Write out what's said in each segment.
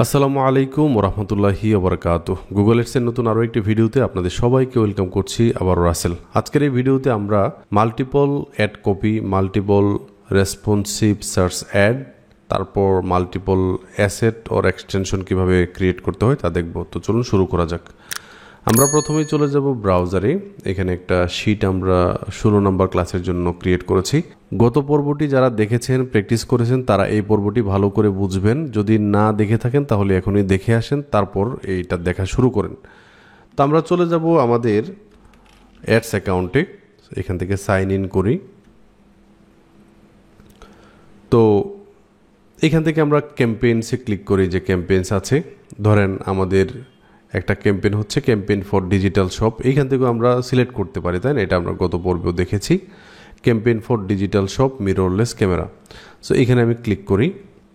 আসসালামু আলাইকুম ওরহমতুল্লাহি ওবরাকাতুহ। গুগল এডসের নতুন আরও একটি ভিডিওতে আপনাদের সবাইকে ওয়েলকাম করছি। আবার রাসেল। আজকের এই ভিডিওতে আমরা multiple ad copy, multiple responsive search add, তারপর মাল্টিপল অ্যাসেট ওর এক্সটেনশন কিভাবে ক্রিয়েট করতে হয় তা দেখব। তো চলুন শুরু করা যাক। আমরা প্রথমেই চলে যাব ব্রাউজারে। এখানে একটা শিট আমরা 16 নম্বর ক্লাসের জন্য ক্রিয়েট করেছি। গত পর্বটি যারা দেখেছেন, প্র্যাকটিস করেছেন, তারা এই পর্বটি ভালো করে বুঝবেন। যদি না দেখে থাকেন তাহলে এখনই দেখে আসেন, তারপর এইটা দেখা শুরু করেন। তো আমরা চলে যাব আমাদের অ্যাডস অ্যাকাউন্টে। এখান থেকে সাইন ইন করি। তো এখান থেকে আমরা ক্যাম্পেইনসে ক্লিক করি, যে ক্যাম্পেইনস আছে। ধরেন আমাদের একটা ক্যাম্পেইন হচ্ছে ক্যাম্পেইন ফর ডিজিটাল শপ। এইখান থেকেও আমরা সিলেক্ট করতে পারি, তাই না? এটা আমরা গত পর্বেও দেখেছি। Campaign for digital shop mirrorless camera. So এখানে আমি ক্লিক করি।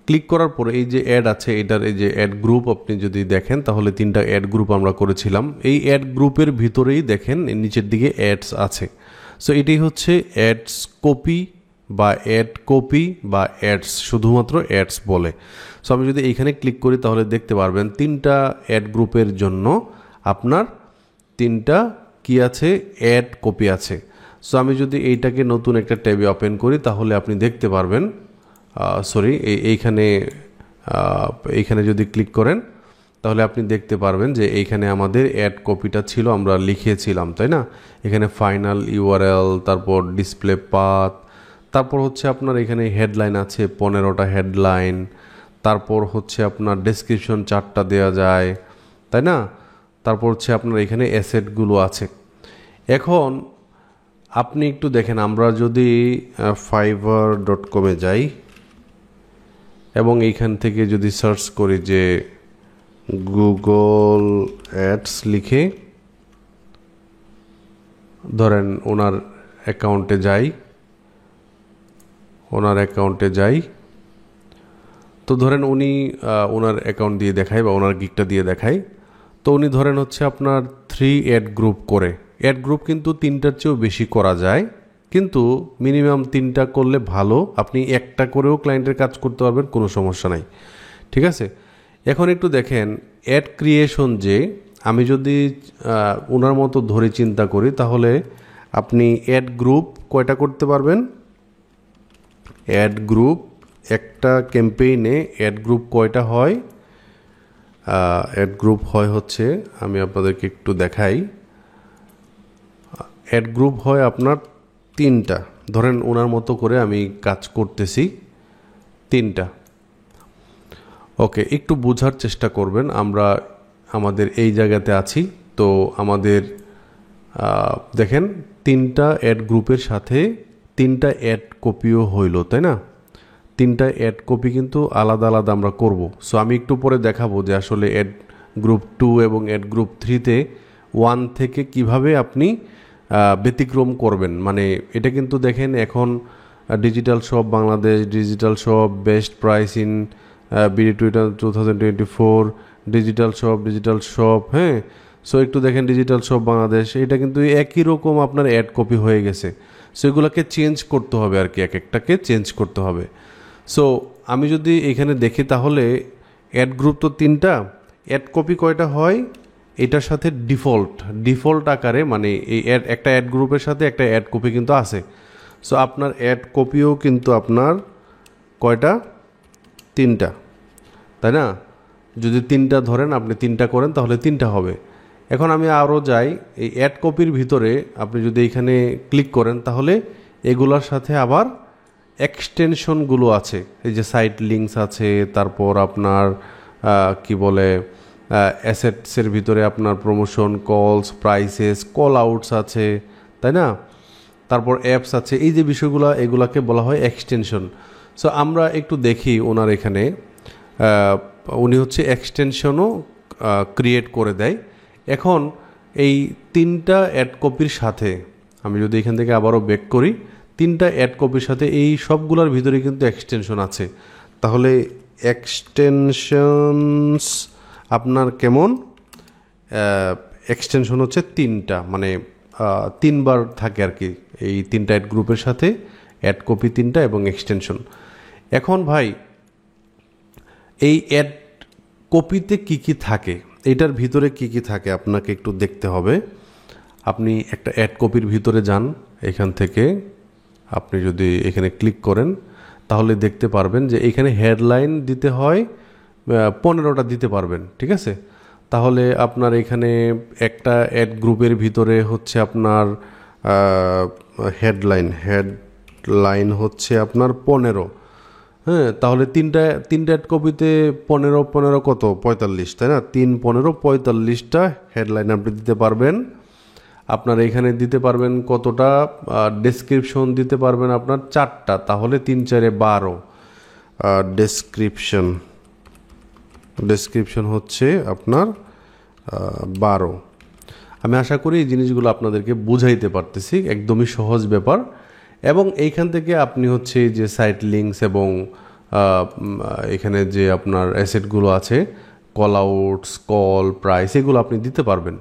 ক্লিক করার পরে এই যে অ্যাড আছে, এটার এই যে অ্যাড গ্রুপ আপনি যদি দেখেন তাহলে 3টা অ্যাড গ্রুপ আমরা করেছিলাম। এই অ্যাড গ্রুপের ভিতরেই দেখেন নিচের দিকে অ্যাডস আছে। সো এটাই হচ্ছে অ্যাডস কপি বা অ্যাড কপি বা অ্যাডস, শুধুমাত্র অ্যাডস বলে। সো আমি যদি এইখানে ক্লিক করি তাহলে দেখতে পারবেন 3টা অ্যাড গ্রুপের জন্য আপনার 3টা কি আছে, অ্যাড কপি আছে। সো আমি যদি এইটাকে নতুন একটা ট্যাবে ওপেন করি তাহলে আপনি দেখতে পারবেন, এইখানে যদি ক্লিক করেন তাহলে আপনি দেখতে পারবেন যে এইখানে আমাদের অ্যাড কপিটা ছিল, আমরা লিখিয়েছিলাম, তাই না? এখানে ফাইনাল ইউআরএল, তারপর ডিসপ্লে পাথ, তারপর হচ্ছে আপনার এখানে হেডলাইন আছে 15টা হেডলাইন, তারপর হচ্ছে আপনার ডেসক্রিপশন 4টা দেওয়া যায়, তাই না? তারপর হচ্ছে আপনার এখানে অ্যাসেটগুলো আছে। এখন আপনি একটু দেখেন, আমরা যদি fiverr.com-এ যাই এবং এইখান থেকে যদি সার্চ করি যে গুগল অ্যাডস লিখে, ধরেন ওনার অ্যাকাউন্টে যাই, তো ধরেন উনি ওনার অ্যাকাউন্ট দিয়ে দেখায় বা ওনার গিকটা দিয়ে দেখায়। তো উনি ধরেন হচ্ছে আপনার 3 অ্যাড গ্রুপ করে। অ্যাড গ্রুপ কিন্তু 3টার চেয়েও বেশি করা যায়, কিন্তু মিনিমাম 3টা করলে ভালো। আপনি একটা করেও ক্লায়েন্টের কাজ করতে পারবেন, কোনো সমস্যা নাই, ঠিক আছে? এখন একটু দেখেন অ্যাড ক্রিয়েশন, যে আমি যদি ওনার মতো ধরে চিন্তা করি তাহলে আপনি অ্যাড গ্রুপ কয়টা করতে পারবেন? অ্যাড গ্রুপ, একটা ক্যাম্পেইনে অ্যাড গ্রুপ কয়টা হয়? অ্যাড গ্রুপ হয় হচ্ছে, আমি আপনাদেরকে একটু দেখাই। অ্যাড গ্রুপ হয় আপনার 3টা। ধরেন ওনার মতো করে আমি কাজ করতেছি 3টা। ওকে, একটু বোঝার চেষ্টা করবেন। আমরা আমাদের এই জায়গাতে আছি। তো আমাদের দেখেন 3টা অ্যাড গ্রুপের সাথে 3টা অ্যাড কপিও হইল, তাই না? 3টা অ্যাড কপি কিন্তু আলাদা আলাদা আমরা করব। সো আমি একটু পরে দেখাবো যে আসলে অ্যাড গ্রুপ 2 এবং অ্যাড গ্রুপ 3-তে 1 থেকে কিভাবে আপনি ব্যতিক্রম করবেন। মানে এটা কিন্তু দেখেন এখন digital shop Bangladesh, digital shop best price in BD 2024, digital shop, হ্যাঁ। সো একটু দেখেন ডিজিটাল শপ বাংলাদেশ, এটা কিন্তু একই রকম আপনার অ্যাড কপি হয়ে গেছে। সো এগুলোকে চেঞ্জ করতে হবে আর কি, এক একটাকে চেঞ্জ করতে হবে। সো আমি যদি এখানে দেখি তাহলে অ্যাড গ্রুপ তো 3টা, অ্যাড কপি কয়টা হয়? এটার সাথে ডিফল্ট আকারে, মানে এই একটা অ্যাড গ্রুপের সাথে একটা অ্যাড কপি কিন্তু আছে। সো আপনার অ্যাড কপিও কিন্তু আপনার কয়টা? 3টা, তাই না? যদি 3টা ধরেন, আপনি 3টা করেন তাহলে 3টা হবে। এখন আমি আরও যাই, এই অ্যাড কপির ভিতরে আপনি যদি এখানে ক্লিক করেন তাহলে এগুলোর সাথে আবার এক্সটেনশনগুলো আছে। এই যে সাইট লিঙ্কস আছে, তারপর আপনার কি বলে অ্যাসেটসের ভিতরে আপনার প্রমোশন, কলস, প্রাইসেস, কল আউটস আছে, তাই না? তারপর অ্যাপস আছে। এই যে বিষয়গুলো, এগুলাকে বলা হয় এক্সটেনশন। সো আমরা একটু দেখি ওনার এখানে উনি হচ্ছে এক্সটেনশনও ক্রিয়েট করে দেয়। এখন এই 3টা অ্যাড কপির সাথে আমি যদি এখান থেকে আবারও ব্যাক করি, 3টা অ্যাড কপির সাথে এই সবগুলোর ভিতরে কিন্তু এক্সটেনশন আছে। তাহলে এক্সটেনশনস আপনার কেমন? এক্সটেনশন হচ্ছে 3টা, মানে 3বার থাকে আর কি, এই 3টা অ্যাড গ্রুপের সাথে অ্যাড কপি 3টা এবং এক্সটেনশন। এখন ভাই এই অ্যাড কপিতে কি থাকে, এটার ভিতরে কি থাকে আপনাকে একটু দেখতে হবে। আপনি একটা অ্যাড কপির ভিতরে যান, এখান থেকে আপনি যদি এখানে ক্লিক করেন তাহলে দেখতে পারবেন যে এখানে হেডলাইন দিতে হয় 15টা দিতে পারবেন, ঠিক আছে। তাহলে আপনার এখানে একটা অ্যাড গ্রুপের ভিতরে হচ্ছে আপনার হেডলাইন হচ্ছে আপনার 15, হ্যাঁ। তাহলে তিনটা অ্যাড কপিতে 15 কত 45, তাই না? 3 15 45টা হেডলাইন আপনি দিতে পারবেন। আপনার এখানে দিতে পারবেন কতটা, ডেসক্রিপশন দিতে পারবেন আপনার 4টা, তাহলে 3 4 12। ডেসক্রিপশন হচ্ছে আপনার 12। আমি আশা করি এই জিনিসগুলো আপনাদেরকে বুঝাইতে পারতেছি, একদমই সহজ ব্যাপার। এবং এইখান থেকে আপনি হচ্ছে যে সাইট লিঙ্কস এবং এখানে যে আপনার অ্যাসেটগুলো আছে, কল আউটস, কল, প্রাইস, এগুলো আপনি দিতে পারবেন।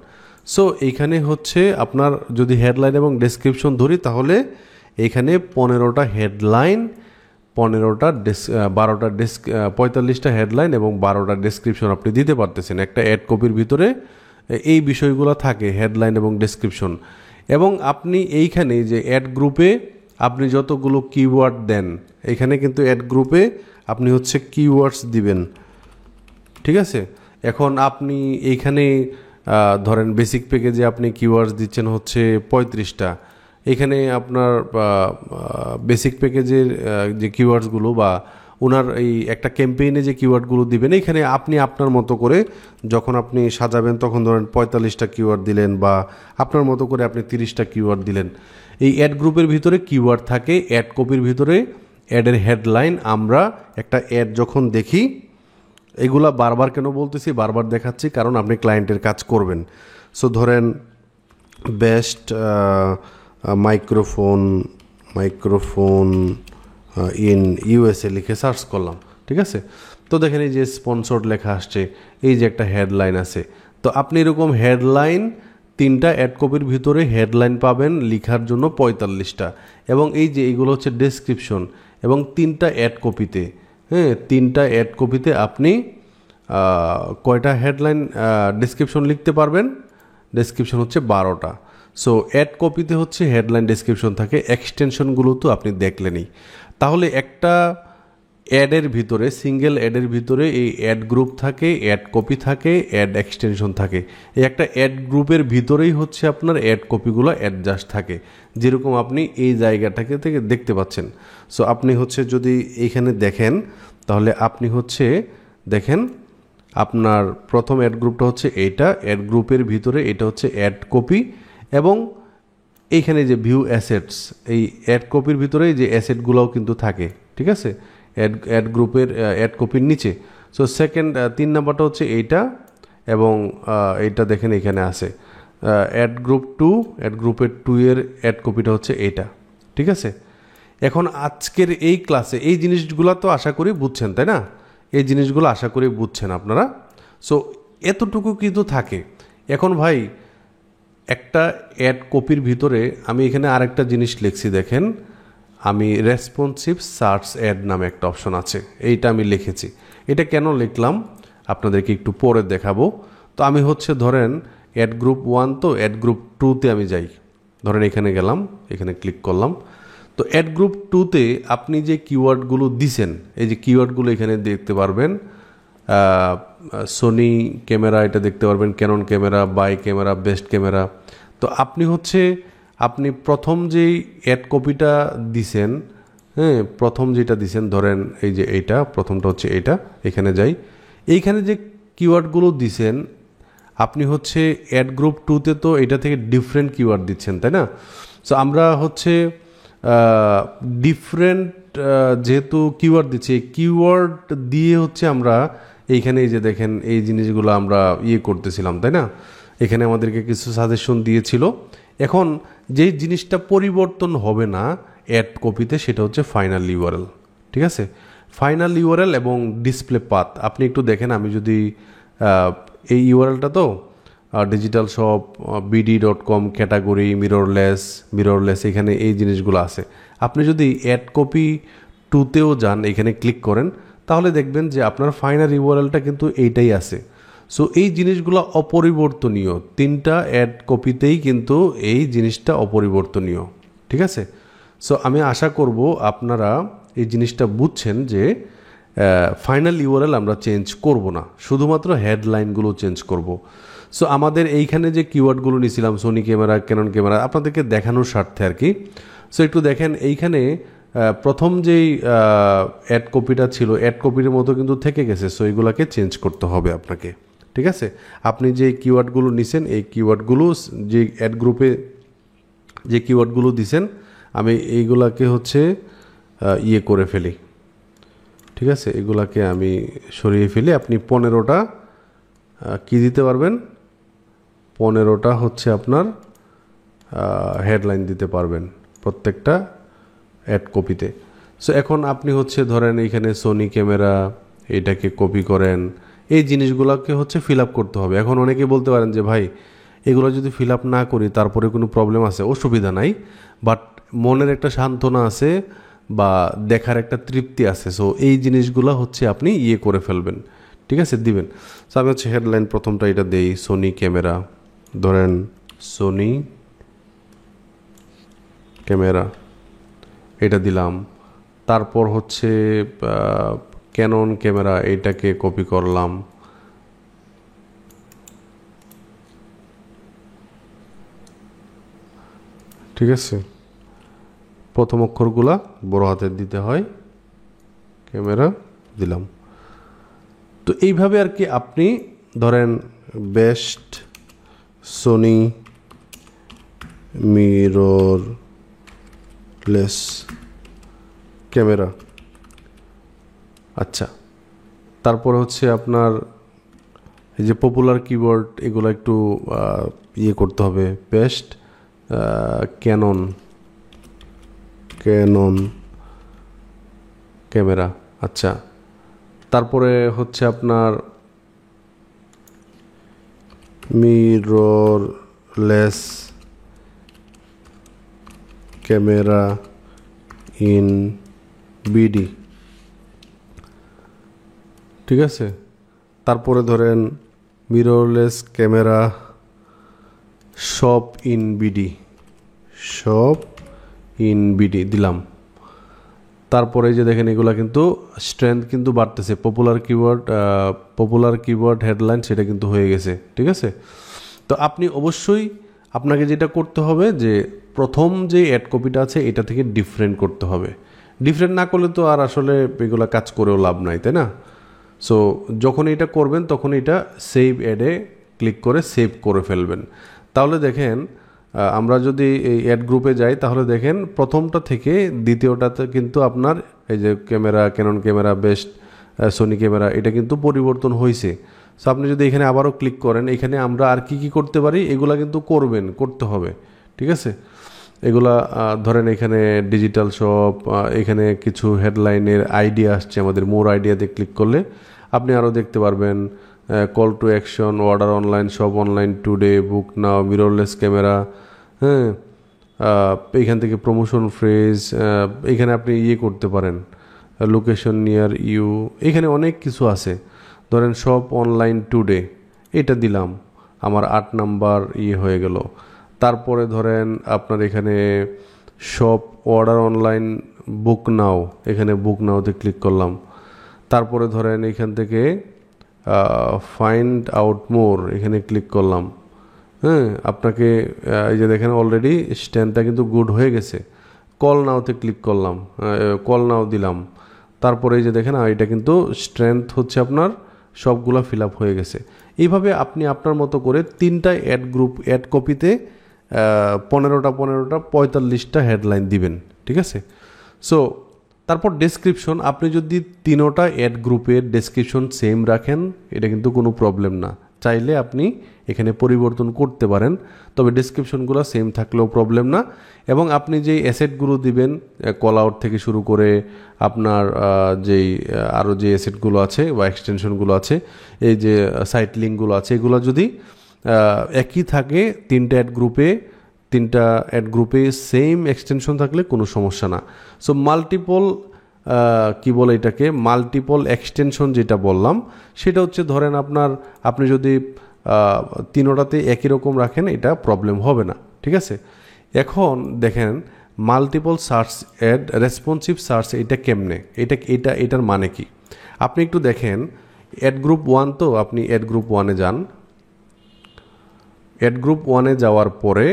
সো এইখানে হচ্ছে আপনার যদি হেডলাইন এবং ডেসক্রিপশন ধরি তাহলে এইখানে 15টা হেডলাইন, 45টা হেডলাইন এবং 12টা ডেসক্রিপশন আপনি দিতে পারতেছেন। একটা অ্যাড কপির ভিতরে এই বিষয়গুলো থাকে, হেডলাইন এবং ডেসক্রিপশন। এবং আপনি এইখানে যে অ্যাড গ্রুপে আপনি যতগুলো কিওয়ার্ড দেন, এখানে কিন্তু অ্যাড গ্রুপে আপনি হচ্ছে কিওয়ার্ডস দিবেন, ঠিক আছে। এখন আপনি এইখানে ধরেন বেসিক প্যাকেজে আপনি কিওয়ার্ডস দিচ্ছেন হচ্ছে 35টা। এখানে আপনার বেসিক প্যাকেজের যে কিওয়ার্ডসগুলো বা ওনার এই একটা ক্যাম্পেইনে যে কিওয়ার্ডগুলো দিবেন, এখানে আপনি আপনার মতো করে যখন আপনি সাজাবেন তখন ধরেন 45টা কিওয়ার্ড দিলেন বা আপনার মতো করে আপনি 30টা কিওয়ার্ড দিলেন। এই অ্যাড গ্রুপের ভিতরে কিওয়ার্ড থাকে, অ্যাড কপির ভিতরে অ্যাডের হেডলাইন। আমরা একটা অ্যাড যখন দেখি, এগুলা বারবার কেন বলতেছি, বারবার দেখাচ্ছি কারণ আপনি ক্লায়েন্টের কাজ করবেন। সো ধরেন বেস্ট মাইক্রোফোন ইন ইউএসএ লিখে সার্চ করলাম, ঠিক আছে। তো দেখেন এই যে স্পন্সর্ড লেখা আসছে, এই যে একটা হেডলাইন আছে। তো আপনি এরকম হেডলাইন 3টা অ্যাড কপির ভিতরে হেডলাইন পাবেন লিখার জন্য 45টা, এবং এই যে এইগুলো হচ্ছে ডেসক্রিপশন এবং 3টা অ্যাড কপিতে, হ্যাঁ 3টা অ্যাড কপিতে আপনি কয়টা হেডলাইন ডেসক্রিপশন লিখতে পারবেন? ডেসক্রিপশন হচ্ছে 12টা। সো অ্যাড কপিতে হচ্ছে হেডলাইন ডেসক্রিপশন থাকে, এক্সটেনশনগুলো তো আপনি দেখলেনই। তাহলে একটা অ্যাডের ভিতরে, সিঙ্গেল অ্যাডের ভিতরে এই অ্যাড গ্রুপ থাকে, অ্যাড কপি থাকে, অ্যাড এক্সটেনশন থাকে। এই একটা অ্যাড গ্রুপের ভিতরেই হচ্ছে আপনার অ্যাড কপিগুলো অ্যাডজাস্ট থাকে, যেরকম আপনি এই জায়গাটাকে থেকে দেখতে পাচ্ছেন। সো আপনি হচ্ছে যদি এইখানে দেখেন তাহলে আপনি হচ্ছে দেখেন আপনার প্রথম অ্যাড গ্রুপটা হচ্ছে এইটা, অ্যাড গ্রুপের ভিতরে এটা হচ্ছে অ্যাড কপি, এবং এইখানে যে ভিউ অ্যাসেটস, এই অ্যাড কপির ভিতরে যে অ্যাসেটগুলোও কিন্তু থাকে, ঠিক আছে, অ্যাড গ্রুপের অ্যাড কপির নিচে। সো সেকেন্ড 3 নাম্বারটা হচ্ছে এইটা, এবং এইটা দেখেন এখানে আছে অ্যাড গ্রুপ 2, অ্যাড গ্রুপের 2 এর অ্যাড কপিটা হচ্ছে এইটা, ঠিক আছে। এখন আজকের এই ক্লাসে এই জিনিসগুলো তো আশা করি বুঝছেন, তাই না? এই জিনিসগুলো আশা করি বুঝছেন আপনারা। সো এতটুকু কিন্তু থাকে। এখন ভাই একটা অ্যাড কপির ভিতরে আমি এখানে আরেকটা জিনিস লিখছি, দেখেন আমি রেসপন্সিভ সার্চ অ্যাড নামে একটা অপশন আছে, এইটা আমি লিখেছি। এটা কেন লিখলাম আপনাদেরকে একটু পরে দেখাবো। তো আমি হচ্ছে ধরেন অ্যাড গ্রুপ 1, তো অ্যাড গ্রুপ 2তে আমি যাই, ধরেন এখানে গেলাম, এখানে ক্লিক করলাম। তো অ্যাড গ্রুপ 2তে আপনি যে কিওয়ার্ডগুলো দিছেন, এই যে কিওয়ার্ডগুলো এখানে দেখতে পারবেন, সোনি ক্যামেরা এটা দেখতে পারবেন, Canon camera, buy camera, best camera. তো আপনি হচ্ছে আপনি প্রথম যেই অ্যাড কপিটা দিছেন, হ্যাঁ প্রথম যেটা দিছেন, ধরেন এই যে এইটা প্রথমটা হচ্ছে এইটা, এখানে যাই, এইখানে যে কিওয়ার্ডগুলো দিছেন আপনি হচ্ছে অ্যাড গ্রুপ 2তে তো এটা থেকে ডিফারেন্ট কিওয়ার্ড দিচ্ছেন, তাই না? সো আমরা হচ্ছে ডিফারেন্ট যেহেতু কিওয়ার্ড দিচ্ছি, কিওয়ার্ড দিয়ে হচ্ছে আমরা এইখানে এই যে দেখেন এই জিনিসগুলো আমরা করতেছিলাম, তাই না? এখানে আমাদেরকে কিছু সাজেশন দিয়েছিল। এখন যেই জিনিসটা পরিবর্তন হবে না অ্যাড কপিতে সেটা হচ্ছে ফাইনাল ইউআরএল, ঠিক আছে। ফাইনাল ইউআরএল এবং ডিসপ্লে পাথ আপনি একটু দেখেন, আমি যদি এই ইউআরএলটা তো digital shop bd.com category mirrorless এখানে এই জিনিসগুলো আছে। আপনি যদি অ্যাড কপি 2তেও যান, এখানে ক্লিক করেন, তাহলে দেখবেন যে আপনার ফাইনাল ইউআরএলটা কিন্তু এইটাই আছে। সো এই জিনিসগুলো অপরিবর্তনীয়, 3টা অ্যাড কপিতেই কিন্তু এই জিনিসটা অপরিবর্তনীয়, ঠিক আছে। সো আমি আশা করব আপনারা এই জিনিসটা বুঝছেন যে ফাইনাল ইউআরএল আমরা চেঞ্জ করব না, শুধুমাত্র হেডলাইনগুলো চেঞ্জ করব। সো আমাদের এইখানে যে কিওয়ার্ডগুলো নিয়েছিলাম সোনি ক্যামেরা, ক্যানন ক্যামেরা, আপনাদেরকে দেখানোর স্বার্থে আর কি। সো একটু দেখেন এইখানে প্রথম যেই অ্যাড কপিটা ছিল অ্যাড কপির মতো কিন্তু থেকে গেছে। সো এইগুলোকে চেঞ্জ করতে হবে আপনাকে, ঠিক আছে। আপনি যে কিওয়ার্ডগুলো নিছেন এই কিওয়ার্ডগুলো যে অ্যাড গ্রুপে যে কিওয়ার্ডগুলো দিছেন আমি এইগুলাকে হচ্ছে ইয়ে করে ফেলি, ঠিক আছে। এগুলাকে আমি সরিয়ে ফেলি। আপনি 15টা কি দিতে পারবেন, 15টা হচ্ছে আপনার হেডলাইন দিতে পারবেন প্রত্যেকটা অ্যাড কপিতে। সো এখন আপনি হচ্ছে ধরেন এইখানে সোনি ক্যামেরা এটাকে কপি করেন, এই জিনিসগুলোকে হচ্ছে ফিল আপ করতে হবে। এখন অনেকে বলতে পারেন যে ভাই এগুলো যদি ফিল আপ না করি তারপরে কোনো প্রবলেম আছে, অসুবিধা নাই, বাট মনের একটা সান্ত্বনা আছে বা দেখার একটা তৃপ্তি আছে। সো এই জিনিসগুলো হচ্ছে আপনি ইয়ে করে ফেলবেন, ঠিক আছে, দিবেন। সো আমি হচ্ছে হেডলাইন প্রথমটা এটা দেই, সোনি ক্যামেরা, ধরেন সোনি ক্যামেরা এটা দিলাম। তারপর হচ্ছে ক্যানন ক্যামেরা, এইটাকে কপি করলাম, ঠিক আছে। প্রথম অক্ষরগুলা বড় হাতের দিতে হয়, ক্যামেরা দিলাম। তো এইভাবে আর কি আপনি ধরেন বেস্ট সোনি মিররলেস ক্যামেরা, আচ্ছা। তারপরে হচ্ছে আপনার এই যে পপুলার কিওয়ার্ড এগুলো একটু ইয়ে করতে হবে, বেস্ট ক্যানন ক্যামেরা, আচ্ছা। তারপরে হচ্ছে আপনার মিররলেস ক্যামেরা ইন বিডি, ঠিক আছে। তারপরে ধরেন mirrorless camera shop in BD দিলাম। তারপরে যে দেখেন এগুলা কিন্তু স্ট্রেংথ কিন্তু বাড়তেছে, পপুলার কিওয়ার্ড হেডলাইন সেটা কিন্তু হয়ে গেছে, ঠিক আছে। তো আপনি অবশ্যই আপনাকে যেটা করতে হবে যে প্রথম যে অ্যাড কপিটা আছে এটা থেকে ডিফারেন্ট করতে হবে। ডিফারেন্ট না করলে তো আর আসলে এগুলা কাজ করেও লাভ নাই, তাই না। সো যখন এটা করবেন তখন এটা সেভ অ্যাডে ক্লিক করে সেভ করে ফেলবেন। তাহলে দেখেন আমরা যদি এই অ্যাড গ্রুপে যাই তাহলে দেখেন প্রথমটা থেকে দ্বিতীয়টাতে কিন্তু আপনার এই যে camera, Canon camera, best Sony camera, এটা কিন্তু পরিবর্তন হয়েছে। সো আপনি যদি এখানে আবারও ক্লিক করেন, এখানে আমরা আর কি করতে পারি এগুলা কিন্তু করতে হবে, ঠিক আছে। এগুলা ধরেন এখানে ডিজিটাল শপ, এখানে কিছু হেডলাইনের আইডিয়া আসছে আমাদের, মোর আইডিয়াতে ক্লিক করলে আপনি আরও দেখতে পারবেন call to action, order online, shop online today, book now, mirrorless camera, হ্যাঁ। এইখান থেকে প্রমোশন ফ্রেজ, এখানে আপনি ইয়ে করতে পারেন লোকেশন নিয়ার ইউ, এখানে অনেক কিছু আছে। ধরেন শপ অনলাইন টুডে এটা দিলাম, আমার 8 নাম্বার ইয়ে হয়ে গেল। তারপরে ধরেন আপনার এখানে শপ অর্ডার অনলাইন বুক নাও, এখানে বুক নাওতে ক্লিক করলাম। তারপরে ধরেন এখান থেকে ফাইন্ড আউট মোর এখানে ক্লিক করলাম, হ্যাঁ। আপনাকে এই যে দেখেন অলরেডি স্ট্যান্ডটা কিন্তু গুড হয়ে গেছে। কল নাওতে ক্লিক করলাম, কল নাও দিলাম। তারপরে এই যে দেখেন এটা কিন্তু স্ট্রেংথ হচ্ছে আপনার সবগুলা ফিল আপ হয়ে গেছে। এইভাবে আপনি আপনার মতো করে 3টা অ্যাড কপিতে 15টা 45টা হেডলাইন দিবেন, ঠিক আছে। সো তারপর ডেসক্রিপশন, আপনি যদি 3টা অ্যাড গ্রুপের ডেসক্রিপশন সেম রাখেন এটা কিন্তু কোনো প্রবলেম না, চাইলে আপনি এখানে পরিবর্তন করতে পারেন, তবে ডেসক্রিপশনগুলো সেম থাকলেও প্রবলেম না। এবং আপনি যেই অ্যাসেটগুলো দিবেন কল আউট থেকে শুরু করে আপনার যেই আরও যে অ্যাসেটগুলো আছে বা এক্সটেনশনগুলো আছে, এই যে সাইট লিঙ্কগুলো আছে, এগুলো যদি একই থাকে 3টা অ্যাড গ্রুপে সেম এক্সটেনশন থাকলে কোনো সমস্যা না। সো মাল্টিপল কি বলে এটাকে মাল্টিপল এক্সটেনশন যেটা বললাম, সেটা হচ্ছে ধরেন আপনি যদি তিনোটাতে একই রকম রাখেন এটা প্রবলেম হবে না, ঠিক আছে। এখন দেখেন multiple search add responsive search এটা কেমনে, এটার মানে কি আপনি একটু দেখেন। অ্যাড গ্রুপ 1, তো আপনি অ্যাড গ্রুপ 1-এ যান। অ্যাড গ্রুপ 1-এ যাওয়ার পরে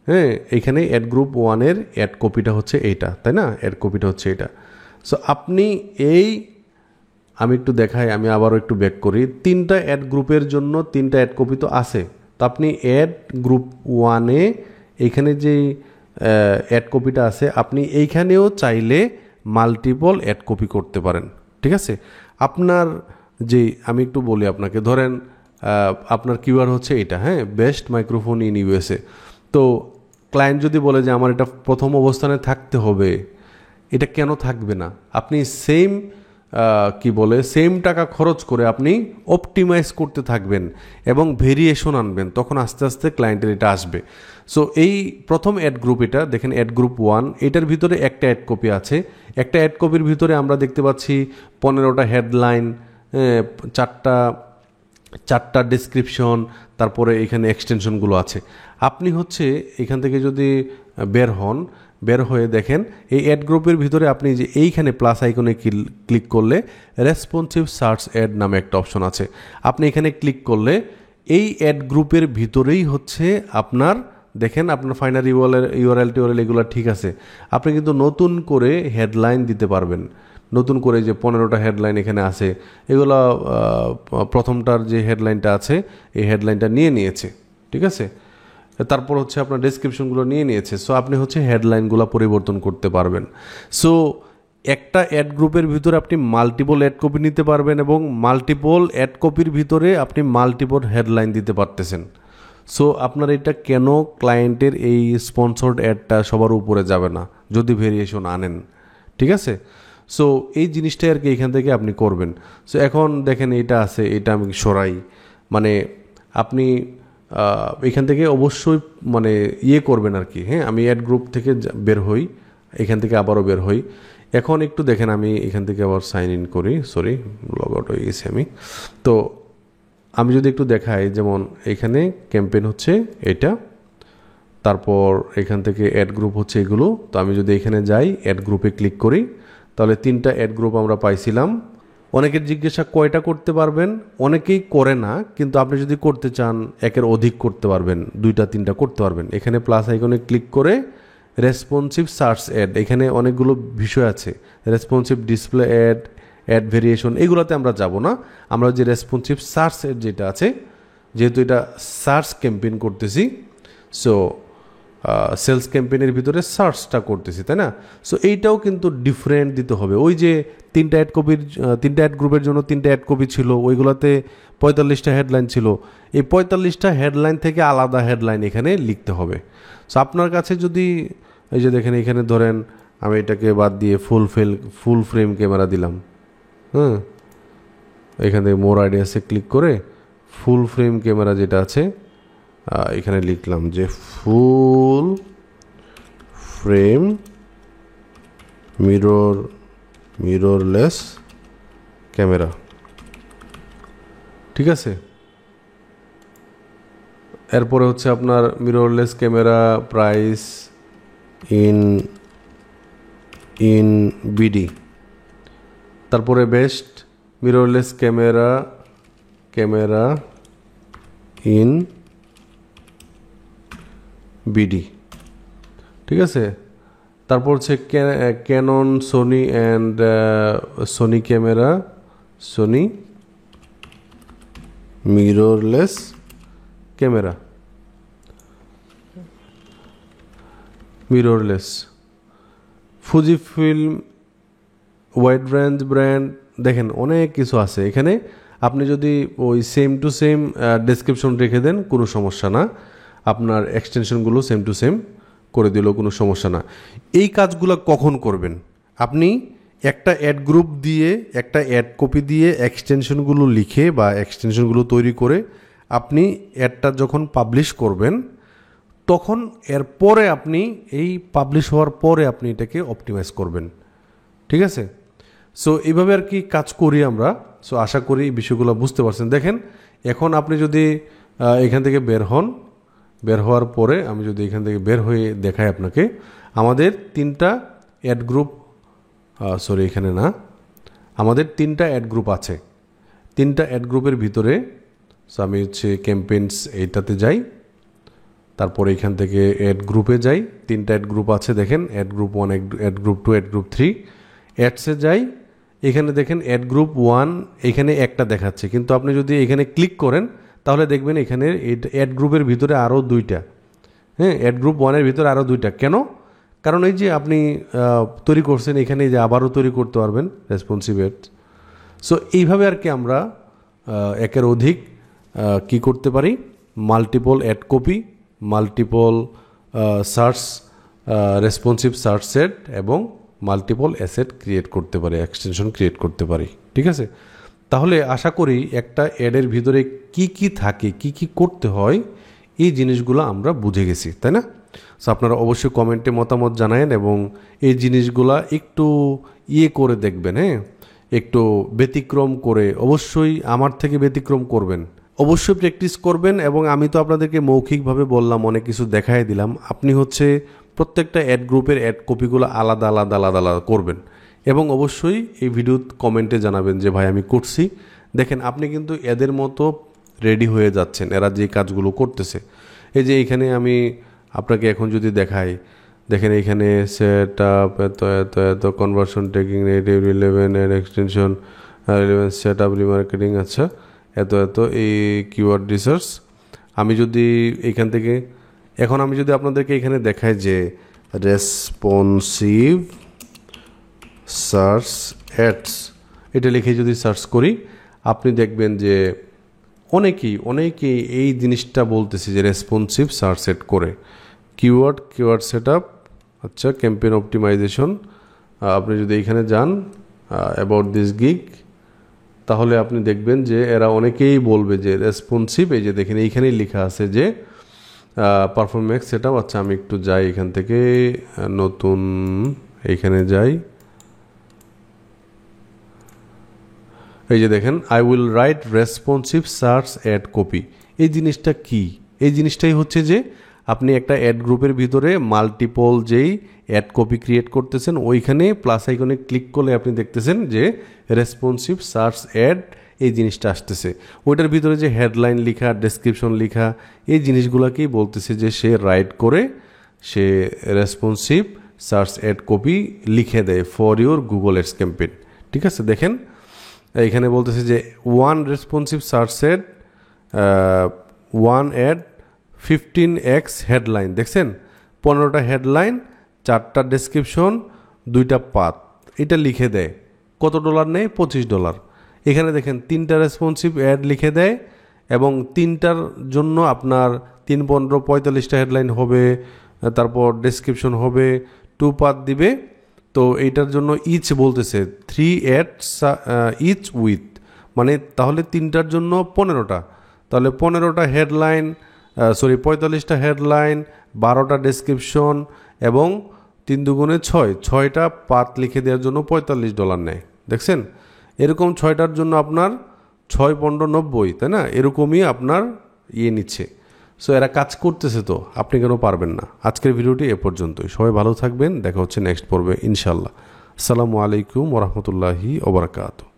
হ্যাঁ এখানে অ্যাড গ্রুপ 1-এর অ্যাড কপিটা হচ্ছে এইটা, তাই না? অ্যাড কপিটা হচ্ছে এটা। সো আপনি আমি একটু দেখাই, আমি আবারও একটু ব্যাক করি। 3টা অ্যাড গ্রুপের জন্য 3টা অ্যাড কপি তো আছে, তো আপনি অ্যাড গ্রুপ 1-এ এইখানে যে অ্যাড কপিটা আছে আপনি এইখানেও চাইলে মাল্টিপল অ্যাড কপি করতে পারেন, ঠিক আছে। আপনার যে আমি একটু বলি আপনাকে, ধরেন আপনার কিওয়ার্ড হচ্ছে এটা, হ্যাঁ, বেস্ট মাইক্রোফোন ইন ইউএসএ। তো ক্লায়েন্ট যদি বলে যে আমার এটা প্রথম অবস্থানে থাকতে হবে, এটা কেন থাকবে না? আপনি সেম টাকা খরচ করে আপনি অপটিমাইজ করতে থাকবেন এবং ভেরিয়েশন আনবেন, তখন আস্তে আস্তে ক্লায়েন্টের এটা আসবে। সো এই প্রথম অ্যাড গ্রুপ, এটা দেখেন অ্যাড গ্রুপ 1, এটার ভিতরে একটা অ্যাড কপি আছে। একটা অ্যাড কপির ভিতরে আমরা দেখতে পাচ্ছি 15টা হেডলাইন, 4টা ডেসক্রিপশন, তারপরে এখানে এক্সটেনশনগুলো আছে। আপনি হচ্ছে এখান থেকে যদি বের হয়ে দেখেন এই অ্যাড গ্রুপের ভিতরে আপনি যে এইখানে প্লাস আইকনে ক্লিক করলে রেসপন্সিভ সার্চ অ্যাড নামে একটা অপশন আছে। আপনি এখানে ক্লিক করলে এই অ্যাড গ্রুপের ভিতরেই হচ্ছে আপনার দেখেন আপনার ফাইনাল ইউআরএল এগুলো ঠিক আছে। আপনি কিন্তু নতুন করে হেডলাইন দিতে পারবেন, নতুন করে যে 15টা হেডলাইন এখানে আছে, এগুলো প্রথমটার যে হেডলাইনটা আছে এই হেডলাইনটা নিয়েছে, ঠিক আছে। তারপর হচ্ছে আপনার ডেসক্রিপশনগুলো নিয়েছে। সো আপনি হচ্ছে হেডলাইনগুলো পরিবর্তন করতে পারবেন। সো একটা অ্যাড গ্রুপের ভিতরে আপনি মাল্টিপল অ্যাড কপি নিতে পারবেন এবং মাল্টিপল অ্যাড কপির ভিতরে আপনি মাল্টিপল হেডলাইন দিতে পারতেছেন। সো আপনার এটা কেন ক্লায়েন্টের এই স্পন্সর্ড অ্যাডটা সবার উপরে যাবে না যদি ভেরিয়েশন আনেন, ঠিক আছে। সো এই জিনিসটাই আর কি এখান থেকে আপনি করবেন। সো এখন দেখেন এটা আছে, এটা আমি সরাই, মানে আপনি এখান থেকে অবশ্যই মানে করবেন আর কি। হ্যাঁ, আমি অ্যাড গ্রুপ থেকে বের হই, এখান থেকে আবারও বের হই। এখন একটু দেখেন আমি এখান থেকে আবার সাইন ইন করি, লগ আউট হয়ে গেছি আমি। তো আমি যদি একটু দেখাই, যেমন এখানে ক্যাম্পেইন হচ্ছে এটা, তারপর এখান থেকে অ্যাড গ্রুপ হচ্ছে এগুলো। তো আমি যদি এখানে যাই অ্যাড গ্রুপে ক্লিক করি, তাহলে 3টা অ্যাড গ্রুপ আমরা পাইছিলাম। অনেকের জিজ্ঞাসা কয়টা করতে পারবেন, অনেকেই করে না, কিন্তু আপনি যদি করতে চান একের অধিক করতে পারবেন, 2টা 3টা করতে পারবেন। এখানে প্লাস আইকনে ক্লিক করে রেসপন্সিভ সার্চ অ্যাড, এখানে অনেকগুলো বিষয় আছে, রেসপন্সিভ ডিসপ্লে অ্যাড ভেরিয়েশন, এগুলোতে আমরা যাব না। আমরা যে রেসপন্সিভ সার্চ অ্যাড যেটা আছে, যেহেতু এটা সার্চ ক্যাম্পেইন করতেছি, সো সেলস ক্যাম্পেইনের ভিতরে সার্চটা করতেছি, তাই না? সো এইটাও কিন্তু ডিফারেন্ট দিতে হবে। ওই যে 3টা অ্যাড গ্রুপের জন্য 3টা অ্যাড কপি ছিল, ওইগুলোতে 45টা হেডলাইন ছিল। এই 45টা হেডলাইন থেকে আলাদা হেডলাইন এখানে লিখতে হবে। সো আপনার কাছে যদি এই যে দেখেন এখানে ধরেন আমি এটাকে বাদ দিয়ে ফুল ফ্রেম ক্যামেরা দিলাম, হ্যাঁ, এখান থেকে মোর আইডিয়াসে ক্লিক করে ফুল ফ্রেম ক্যামেরা যেটা আছে এখানে লিখলাম যে ফুল ফ্রেম মিররলেস ক্যামেরা, ঠিক আছে। এরপরে হচ্ছে আপনার mirrorless camera price in BD, তারপরে best mirrorless camera in BD, ঠিক আছে। তারপর হচ্ছে Canon Sony and Sony camera, Sony mirrorless camera, Fujifilm wide range brand, দেখেন অনেক কিছু আছে এখানে। আপনি যদি ওই সেম টু সেম ডেসক্রিপশন রেখে দেন কোনো সমস্যা না, আপনার এক্সটেনশনগুলো সেম টু সেম করে দিলেও কোনো সমস্যা না। এই কাজগুলো কখন করবেন? আপনি একটা অ্যাড গ্রুপ দিয়ে একটা অ্যাড কপি দিয়ে এক্সটেনশনগুলো লিখে বা এক্সটেনশনগুলো তৈরি করে আপনি অ্যাডটা যখন পাবলিশ করবেন, তখন এরপরে আপনি এই পাবলিশ হওয়ার পরে আপনি এটাকে অপটিমাইজ করবেন, ঠিক আছে। সো এইভাবে আর কি কাজ করি আমরা। সো আশা করি এই বিষয়গুলো বুঝতে পারছেন। দেখেন এখন আপনি যদি এখান থেকে বের হন, বের হওয়ার পরে আমি যদি এখান থেকে বের হয়ে দেখাই আপনাকে, আমাদের তিনটা অ্যাড গ্রুপ, সরি এখানে না, আমাদের তিনটা অ্যাড গ্রুপ আছে। তিনটা অ্যাড গ্রুপের ভিতরে সো আমি হচ্ছে ক্যাম্পেইনস এইটাতে যাই, তারপরে এখান থেকে অ্যাড গ্রুপে যাই, তিনটা অ্যাড গ্রুপ আছে দেখেন, add group 1, add group 2, add group 3। অ্যাডসে যাই, এখানে দেখেন অ্যাড গ্রুপ 1 এখানে একটা দেখাচ্ছে, কিন্তু আপনি যদি এখানে ক্লিক করেন তাহলে দেখবেন এখানে অ্যাড গ্রুপের ভিতরে আরও দুইটা, হ্যাঁ, অ্যাড গ্রুপ 1-এর ভিতরে আরও দুইটা। কেন? কারণ এই যে আপনি তৈরি করছেন, এখানে যে আবারও তৈরি করতে পারবেন রেসপন্সিভ অ্যাড। সো এইভাবে আর কি আমরা একের অধিক কি করতে পারি, multiple ad copy, multiple search, responsive search set এবং মাল্টিপল অ্যাসেট ক্রিয়েট করতে পারি, এক্সটেনশন ক্রিয়েট করতে পারি। ঠিক আছে, তাহলে আশা করি একটা অ্যাডের ভিতরে কি কি থাকে, কি কি করতে হয়, এই জিনিসগুলো আমরা বুঝে গেছি, তাই না? সো আপনারা অবশ্যই কমেন্টে মতামত জানায়েন এবং এই জিনিসগুলা একটু করে দেখবেন, হ্যাঁ, একটু ব্যতিক্রম করে, অবশ্যই আমার থেকে ব্যতিক্রম করবেন, অবশ্যই প্র্যাকটিস করবেন। এবং আমি তো আপনাদেরকে মৌখিকভাবে বললাম, অনেক কিছু দেখাই দিলাম, আপনি হচ্ছে প্রত্যেকটা অ্যাড গ্রুপের অ্যাড কপিগুলো আলাদা আলাদা আলাদা আলাদা করবেন এবং অবশ্যই এই ভিডিও কমেন্টে জানাবেন যে ভাই আমি করছি। দেখেন আপনি কিন্তু এদের মতো রেডি হয়ে যাচ্ছেন, এরা যে কাজগুলো করতেছে। এই যে এখানে আমি আপনাকে এখন যদি দেখাই, দেখেন এখানে সেট আপ এত এত এত, কনভার্সন টেকিং, নেটিভ 11 এর এক্সটেনশন 11, সেট আপ রিমার্কেটিং, আচ্ছা এত এত, এই কিওয়ার্ড রিসার্চ। আমি যদি এখান থেকে এখন আমি যদি আপনাদেরকে এখানে দেখাই যে রেসপন্সিভ সার্চ অ্যাডস, এটা লিখে যদি সার্চ করি, আপনি দেখবেন যে অনেকেই এই জিনিসটা বলতেছে যে রেসপন্সিভ সার্চ সেট করে, কিওয়ার্ড সেট আপ, আচ্ছা ক্যাম্পেইন অপটিমাইজেশন। আপনি যদি এখানে যান অ্যাবাউট দিস গিগ, তাহলে আপনি দেখবেন যে এরা অনেকেই বলবে যে রেসপন্সিভ, এই যে দেখেন এইখানেই লেখা আছে যে পারফরম্যান্স সেট আপ। আচ্ছা আমি একটু যাই এখান থেকে, নতুন এইখানে যাই, এই যে দেখেন I will write responsive search ad copy. এই জিনিসটা কি? এই জিনিসটাই হচ্ছে যে আপনি একটা অ্যাড গ্রুপের ভিতরে মাল্টিপল যেই অ্যাড কপি ক্রিয়েট করতেছেন, ওইখানে প্লাস আইকনে ক্লিক করলে আপনি দেখতেছেন যে রেসপন্সিভ সার্চ অ্যাড এই জিনিসটা আসতেছে। ওইটার ভিতরে যে হেডলাইন লেখা, ডেসক্রিপশন লেখা, এই জিনিসগুলোকেই বলতেছে যে সে রাইট করে সে রেসপন্সিভ সার্চ অ্যাড কপি লিখে দেয় for your Google ads campaign. ঠিক আছে, দেখেন এখানে বলতেছে যে 1 responsive search ad, 1 ad 15x headline, দেখছেন 15টা হেডলাইন, 4টা ডেসক্রিপশন, 2টা পাথ, এটা লিখে দেয়। কত ডলার নেয়? $25। এখানে দেখেন 3টা রেসপন্সিভ অ্যাড লিখে দেয় এবং 3টার জন্য আপনার 3, 15, 45টা হেডলাইন হবে, তারপর ডেসক্রিপশন হবে, 2 পাথ দিবে। তো এইটার জন্য ইচ বলতেছে 3 অ্যাডস ইচ উইথ, মানে তাহলে 3টার জন্য 15টা, তাহলে 15টা হেডলাইন, 45টা হেডলাইন, 12টা ডেসক্রিপশন এবং 3 দুগুণে 6, 6টা পাথ লিখে দেওয়ার জন্য $45 নেয়। দেখছেন, এরকম 6টার জন্য আপনার 6, 15, 90, তাই না? এরকমই আপনার নিচ্ছে। সো এরা কাজ করতেছে, তো আপনি কেন পারবেন না? আজকের ভিডিওটি এ পর্যন্তই। সবাই ভালো থাকবেন, দেখা হচ্ছে নেক্সট পর্বে ইনশাল্লাহ। আসসালামু আলাইকুম ওয়া রাহমাতুল্লাহি ওয়া বারাকাতুহু।